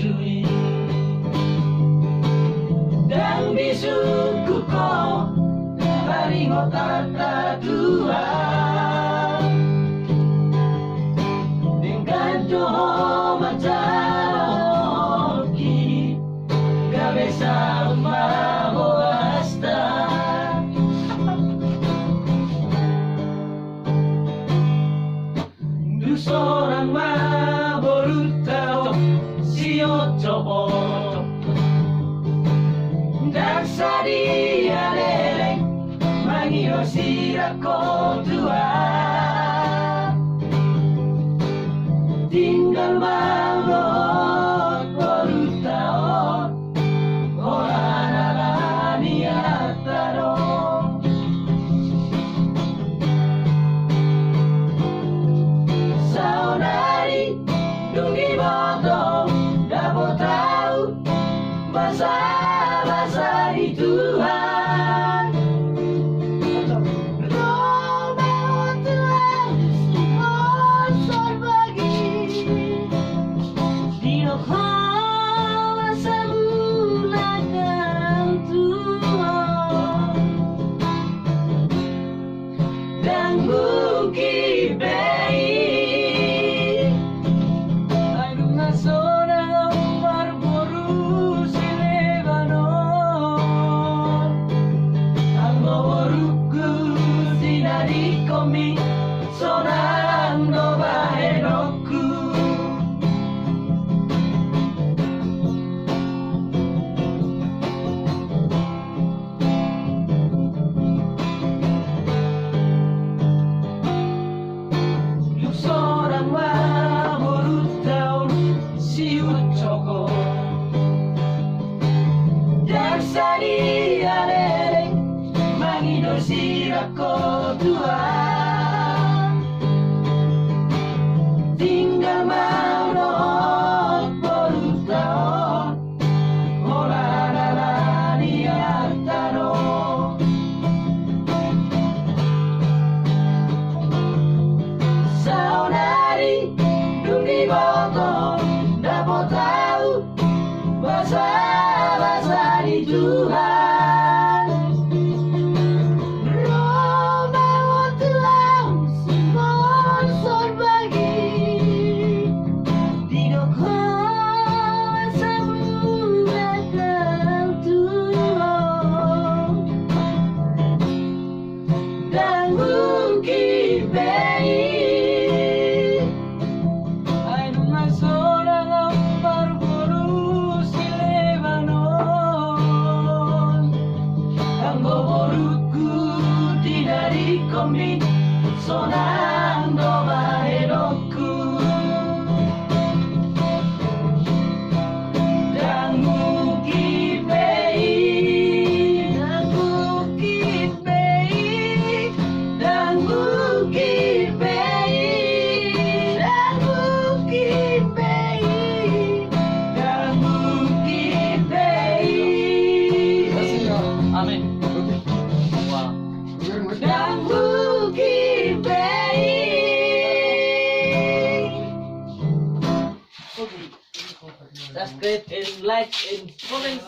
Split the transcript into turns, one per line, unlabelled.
menyusui dan bisuku ko paringo tata dua dengan doa mataloki gabe sa umabo hasta seorang maborutao siyo cobo dan sadia leleng mangio sirako tua tinggal mabrot borutao orang alani ataro dungi boto dapat tahu bahasa di Tuhan. Romeo Tuhan sponsor bagi Dino bahasa mulakan Tuhan dan bukit bayi Komi sonando baheroku yuk seorang maborutao si ucoko daksani aleleng mangido sirako tua tinggal mabrot borutao orang alani ataro saudari dungi boto dapat tahu bahasa di Tuhan. Dan bukit bayi ay nunga seorang baru-baru si Lebanon ang boborutku dinari komi sonando baherokku dan bukit bayi Amin. Wow. Dan bukit bayi. Subscribe and like and comment.